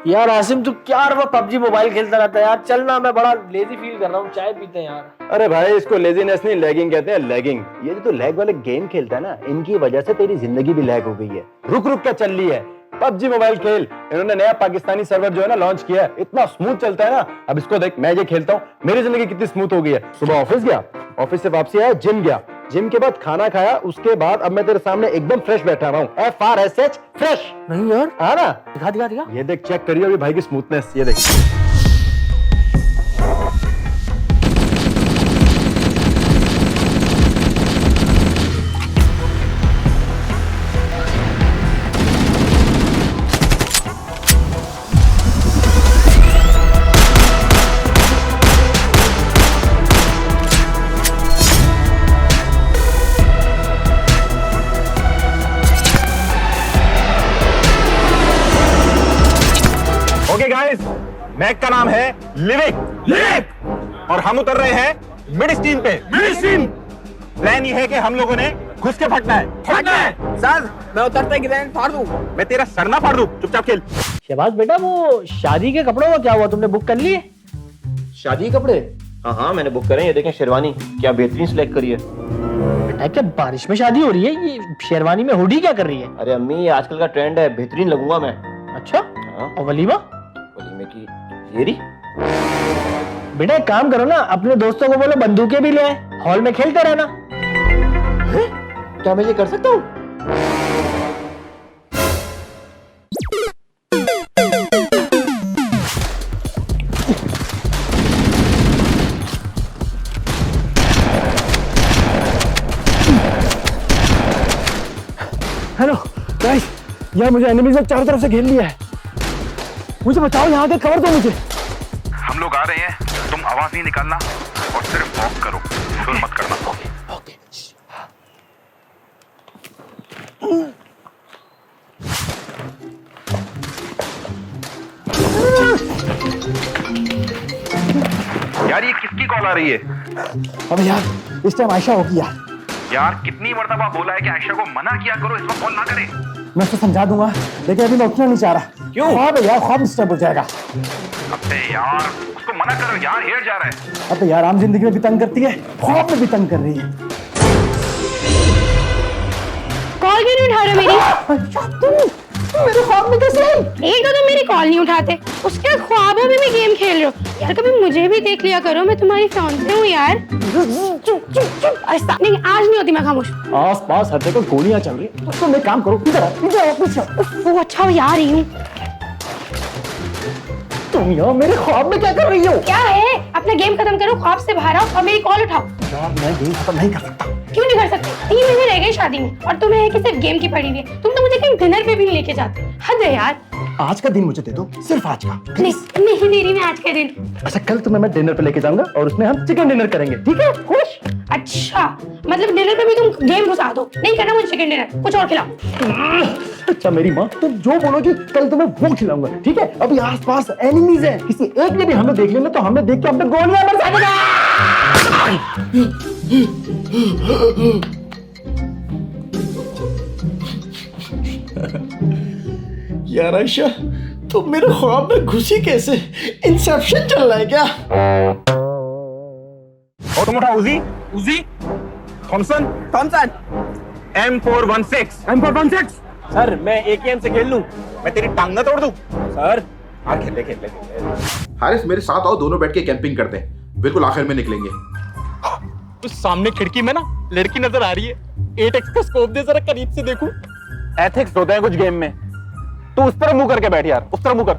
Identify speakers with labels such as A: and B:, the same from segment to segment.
A: यार आसिम तू क्या वो पबजी मोबाइल खेलता रहता है यार, चल ना, मैं बड़ा लेजी फील कर रहा हूँ, चाय पीते हैं यार।
B: अरे भाई इसको लेजीनेस नहीं लैगिंग कहते हैं, लैगिंग। ये जो तू लैग वाले गेम खेलता है ना, इनकी वजह से तेरी जिंदगी भी लैग हो गई है। रुक रुक क्या चल रही है, पबजी मोबाइल खेल। इन्होंने नया पाकिस्तानी सर्वर जो है ना लॉन्च किया है, इतना स्मूथ चलता है ना। अब इसको देख, मैं ये खेलता हूँ, मेरी जिंदगी कितनी स्मूथ हो गई है। सुबह ऑफिस गया, ऑफिस से वापसी आया, जिम गया, जिम के बाद खाना खाया, उसके बाद अब मैं तेरे सामने एकदम फ्रेश बैठा हुआ हूँ। FRSH fresh.
A: नहीं यार,
B: हाँ ना,
A: दिखा दिखा दिखा।
B: ये देख, चेक करिए अभी भाई की स्मूथनेस, ये देख।
C: ओके गाइस, मैक का नाम है लिविक और हम उतर रहे हैं मिड स्ट्रीम पे। प्लान ये है कि हम लोगों ने घुस के फटना है।
D: सर मैं उतरते ग्रेनेड फाड़ दूं।
C: मैं तेरा सर ना फाड़ दूं, चुपचाप खेल।
A: शहबाज बेटा, वो शादी के कपड़ों का क्या हुआ, तुमने बुक कर लिए?
E: शादी कपड़े? हाँ मैंने बुक करे। ये देखें शेरवानी, क्या बेहतरीन सिलेक्ट करी है।
A: बेटा क्या बारिश में शादी हो रही है, ये शेरवानी में हुडी क्या कर रही है?
E: अरे अम्मी, ये आजकल का ट्रेंड है, बेहतरीन लगूंगा मैं।
A: अच्छा,
E: हाँ।
A: और वलीमा?
E: वलीमे की देरी?
A: बेटा एक काम करो ना, अपने दोस्तों को बोलो बंदूकें भी ले आए, हॉल में खेलते रहना।
E: क्या मैं ये कर सकता हूँ?
B: हेलो गाइस, यार मुझे एनिमीज ने चारों तरफ से घेर लिया है, मुझे बचाओ, यहाँ के कवर दो मुझे।
C: हम लोग आ रहे हैं, तुम आवाज नहीं निकालना और सिर्फ वॉक करो, शोर मत करना। यार ये किसकी कॉल आ रही है?
B: अब यार इस टाइम आयशा होगी यार।
C: यार कितनी मर्तबा बोला है कि आयशा को मना किया करो, इस वक्त कॉल ना करे।
B: मैं उसको समझा दूंगा, लेकिन अभी मैं उठना नहीं चाह रहा। क्यों? ख्वाब है यार, ख्वाब डिस्टर्ब हो जाएगा।
C: अबे यार उसको मना करो यार, हिर जा रहा है।
B: अब यार आम जिंदगी में भी तंग करती है, ख्वाब में भी तंग कर रही है।
F: कॉल क्यों नहीं उठा रहे मेरी?
B: तुम मेरे ख्वाब में कैसे आई?
F: एक तो तुम मेरी कॉल नहीं उठाते, उसके ख्वाबों में भी गेम खेल रहे हो। यार कभी मुझे भी देख लिया करो, मैं तुम्हारी फियांसे हूँ यार। नहीं, आज नहीं होती मैं खामोश।
B: आस पास हर जगह गोलियां चल रही है, तुम एक काम करो, इधर
F: वो अच्छा यार रही हूँ।
B: तुम यार मेरे ख्वाब में क्या कर रही हो?
F: क्या है, अपना गेम खत्म करो, ख्वाब से बाहर आओ और मेरी कॉल उठाओ।
B: यार मैं गेम खत्म नहीं कर सकता।
F: क्यों नहीं कर सकते? 3 महीने रह गए शादी में और तुम्हें है कि सिर्फ गेम की पड़ी हुई है। तुम तो मुझे कहीं डिनर पे भी नहीं लेके जाते, हद है यार।
B: आज का दिन मुझे दे दो, सिर्फ आज का।
F: नहीं दे रही मैं आज के दिन।
B: अच्छा कल तुम्हें मैं डिनर पे लेके जाऊंगा और उसमें हम चिकन डिनर करेंगे, ठीक है? खुश?
F: अच्छा मतलब डिनर पे भी तुम गेम घुसा दो, नहीं करना मुझे चिकन डिनर, कुछ और खिलाओ।
B: अच्छा मेरी माँ, तुम जो बोलोगी कल तुम्हें वो खिलाऊंगा, ठीक है? अभी आसपास एनिमीज हैं, किसी एक ने भी हमें देख लिया तो हमें देख के अपने गोलियां बरसा देगा। यार आयशा, तुम मेरे ख्वाब में घुसी कैसे? इंसेप्शन चल रहा है क्या?
C: और तुम उठा उजी थॉमसन M416।
D: सर मैं AKM से खेल लूं?
C: मैं तेरी टांग ना तोड़ दूं?
D: सर
C: हाँ खेल ले।
G: हारिस मेरे साथ आओ, दोनों बैठ के कैंपिंग करते हैं, बिल्कुल आखिर में निकलेंगे।
D: उस सामने खिड़की में ना लड़की नजर आ रही है, 8x का स्कोप दे जरा करीब से देखूं।
C: एथिक्स होते हैं कुछ गेम में। तू उस तरह मुंह करके बैठ यार, उस तरह मुंह कर।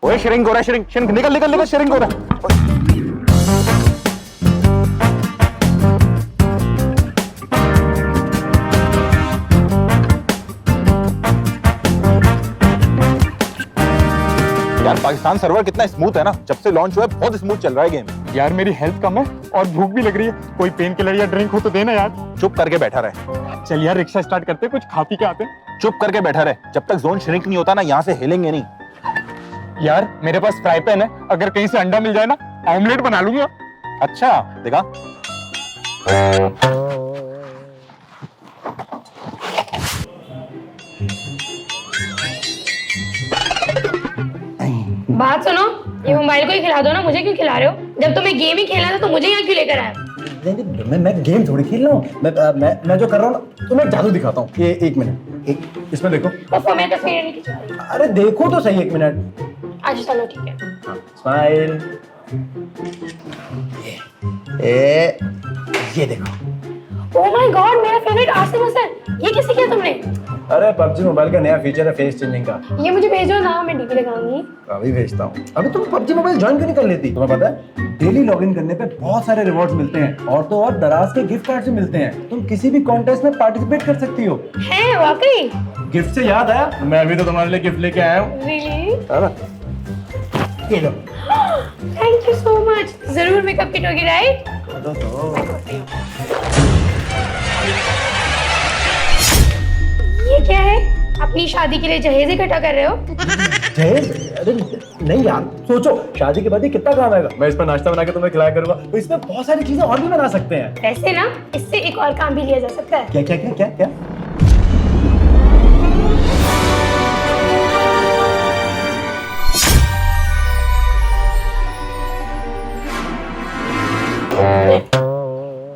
C: ओए श्रिंक हो रहा है, श्रिंक निकल श्रिंक हो रहा है। यार पाकिस्तान सर्वर कितना स्मूथ है ना, जब से लॉन्च हुआ है बहुत स्मूथ चल रहा है गेम।
D: यार मेरी हेल्थ कम है और भूख भी लग रही है, कोई पेन किलर या ड्रिंक हो तो देना यार।
C: चुप करके बैठा रहे।
D: चल यार रिक्शा स्टार्ट करते, कुछ खा पी के आते।
C: चुप करके बैठा रहे, जब तक जोन श्रिंक नहीं होता ना यहाँ से हिलेंगे नहीं।
D: यार मेरे पास फ्राई पैन है, अगर कहीं से अंडा मिल जाए ना ऑमलेट बना लूंगा।
C: अच्छा देखा।
F: बात सुनो, ये मोबाइल को ही खिला दो ना, मुझे क्यों खिला रहे हो? जब तुम्हें गेम ही खेलना था तो मुझे यहाँ क्यों लेकर आए?
B: मैं गेम थोड़ी खेल रहा हूँ, मैं जो कर रहा हूँ ना, तुम्हें जादू दिखाता हूँ। ये 1 मिनट, इसमें देखो।
F: तो मैं तस्वीर नहीं खिंचवा रही।
B: अरे देखो तो सही 1 मिनट।
F: अच्छा चलो ठीक है।
B: स्माइल। ये देखो।
F: ओह माय गॉड, मेरा फेवरेट आसिम हसन, ये कैसे किया तुमने?
B: अरे पबजी मोबाइल का नया फीचर है फेस चेंजिंग का।
F: ये मुझे भेजो ना, मैं डीपी लगाऊंगी।
B: अभी भेजता हूँ। अभी तुम पबजी मोबाइल ज्वाइन क्यों नहीं कर लेती? तुम्हें पता है डेली लॉगिन करने पे बहुत सारे रिवॉर्ड्स मिलते हैं, और तो और दराज के गिफ्ट कार्ड भी मिलते हैं। तुम किसी भी कॉन्टेस्ट में पार्टिसिपेट कर सकती हो।
F: है वाकई?
B: गिफ्ट से याद आया, मैं अभी तो तुम्हारे लिए गिफ्ट लेके आया हूँ।
F: रियली?
B: है ना? ये लो।
F: Thank you so much. जरूर मेकअप किट होगी, राइट? ये क्या है? अपनी शादी के लिए जहेज इकट्ठा कर रहे हो?
B: जहेज? अरे नहीं यार, सोचो शादी के बाद ये कितना काम आएगा। मैं इस पर नाश्ता बना के तुम्हें खिलाया करूंगा, तो इसमें बहुत सारी चीजें और भी बना सकते हैं।
F: वैसे ना, इससे एक और काम भी लिया जा सकता है।
B: क्या क्या क्या क्या क्या?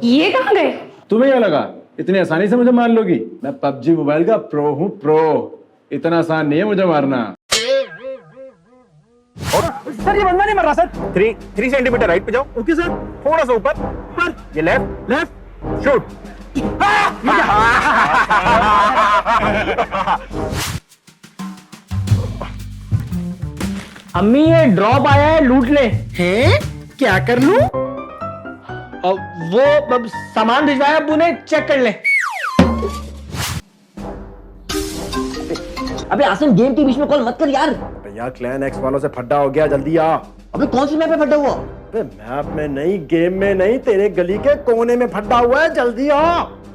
F: ये कहाँ गए?
B: तुम्हें क्या लगा इतनी आसानी से मुझे मार लोगी? मैं पबजी मोबाइल का प्रो हूँ, प्रो। इतना आसान नहीं है मुझे मारना।
C: सर ये बंदा नहीं मर रहा सर। 3 सेंटीमीटर राइट पे जाओ। Okay sir. थोड़ा सा ऊपर। ये लेफ्ट शूट।
A: अम्मी ये ड्रॉप आया है, लूट ले।
B: हैं? क्या कर लूं?
A: वो सामान भिजवाया अब्बू ने, चेक कर ले।
H: अबे आसिम, गेम के बीच में कॉल मत कर यार।
B: भैया क्लैन एक्स वालों से फड्डा हो गया, जल्दी आ।
H: अबे कौन सी मैप पे फटा हुआ?
B: अबे मैप में नहीं, गेम में नहीं, तेरे गली के कोने में फड्डा हुआ है, जल्दी आ।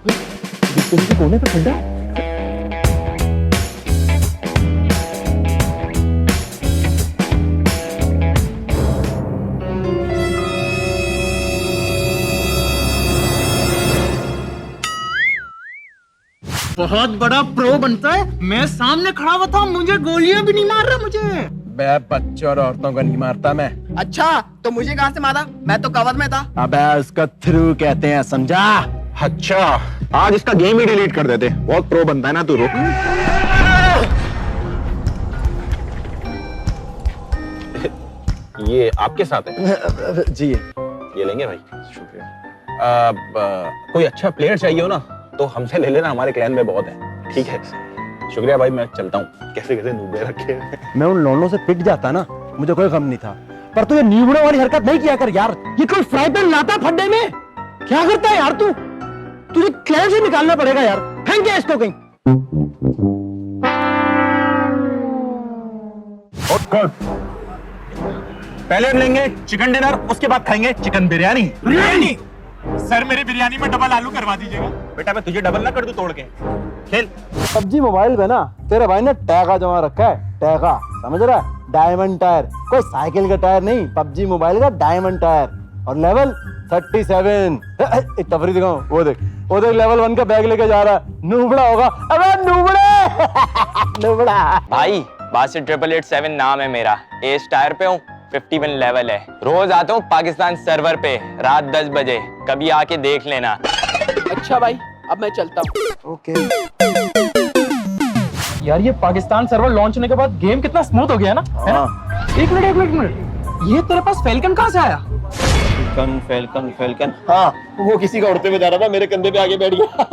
B: गली के कोने पे फड्डा?
D: बहुत बड़ा प्रो बनता है। मैं सामने खड़ा हुआ था, मुझे गोलियां भी नहीं मार रहा मुझे।
B: बे बच्चों और औरतों को नहीं मारता मैं।
H: अच्छा तो मुझे कहाँ से मारा? मैं तो कवर में था।
B: अबे उसका थ्रू कहते हैं, समझा?
C: अच्छा आज इसका गेम ही डिलीट कर देते। बहुत प्रो बनता है ना तू। रुक। ये आपके साथ है?
B: जी
C: ये लेंगे भाई। शुक्रिया। कोई अच्छा प्लेयर चाहिए हो ना तो हमसे ले लेना, हमारे क्लैन में बहुत है। ठीक है, शुक्रिया भाई, मैं चलता हूँ। कैसे कैसे नूबे रखे।
B: मैं उन लोनों से पिट जाता ना, मुझे कोई गम नहीं था, पर तू ये नीबड़े वाली हरकत नहीं किया कर यार। ये कोई फ्राई पैन लाता फड्डे में? क्या करता है यार तू? तुझे क्लैन से निकालना पड़ेगा यार। फेंक दे इसको कहीं।
C: पहले हम लेंगे चिकन डिनर, उसके बाद खाएंगे चिकन बिरयानी।
D: बिरयानी? सर मेरी बिरयानी में डबल आलू करवा दीजिएगा।
C: बेटा मैं तुझे डबल ना कर दूं तोड़ के। खेल।
B: पबजी मोबाइल पे ना तेरे भाई ने टैगा जमा रखा है, टैगा, समझ रहा है? डायमंड टायर, कोई साइकिल का टायर नहीं, पबजी मोबाइल का डायमंड टायर। और लेवल 37। एक तफरी दिखाऊं, वो देख लेवल 1 का बैग लेके जा रहा है। नूबड़ा होगा। अबे नूबड़े। नूबड़ा
I: भाई बासित 8887 नाम है मेरा, एस टायर पे हूँ, 51 लेवल है। रोज आता हूँ पाकिस्तान सर्वर पे रात 10 बजे, कभी आके देख लेना।
H: अच्छा भाई अब मैं चलता हूँ।
B: ओके।
D: यार ये पाकिस्तान सर्वर लॉन्च होने के बाद गेम कितना स्मूथ हो गया ना, है ना? एक मिनट, ये तेरे पास फैल्कन कहाँ से आया?
E: फेल्कन। हाँ वो किसी का उड़ते हुए जा रहा था, मेरे कंधे पे आगे बैठ गया।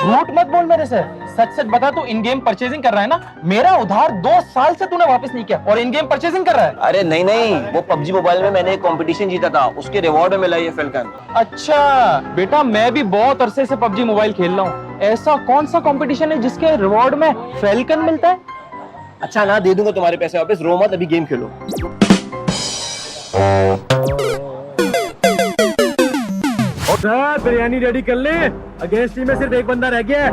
D: झूठ मत बोल मेरे से, सच सच बता। तू इन गेम परचेजिंग कर रहा है ना? मेरा उधार 2 साल से तूने वापस नहीं किया और इन गेम परचेजिंग कर रहा है।
E: अरे नहीं, वो पबजी मोबाइल में मैंने एक कंपटीशन जीता था, उसके रिवॉर्ड में मिला ये फेल्कन।
D: अच्छा बेटा, मैं भी बहुत अरसे से पबजी मोबाइल खेल रहा हूँ। ऐसा कौन सा कंपटीशन है जिसके रिवॉर्ड में फैल्कन मिलता है?
E: अच्छा ना, दे दूंगा तुम्हारे पैसे वापस, रो मत, अभी गेम खेलो।
B: बिरयानी रेडी कर ले, अगेंस्ट टीम में सिर्फ एक बंदा रह गया है।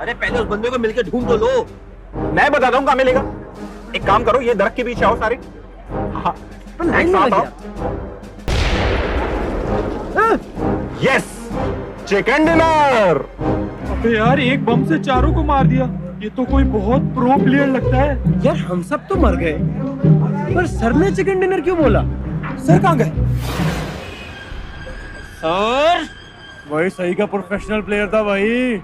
E: अरे पहले उस बंदे को मिलकर ढूंढ तो लो।
C: मैं बताता हूँ कहाँ मिलेगा। एक काम करो, ये दरख्त के पीछे आओ सारे। हाँ, एक साथ आओ। Yes, chicken dinner.
D: अबे यार, एक बम से चारों को मार दिया। ये तो कोई बहुत प्रो प्लेयर लगता है।
B: यार हम सब तो मर गए।
A: पर सर ने चिकन डिनर क्यों बोला?
D: सर कहाँ गए?
A: सर वही सही का प्रोफेशनल प्लेयर था भाई।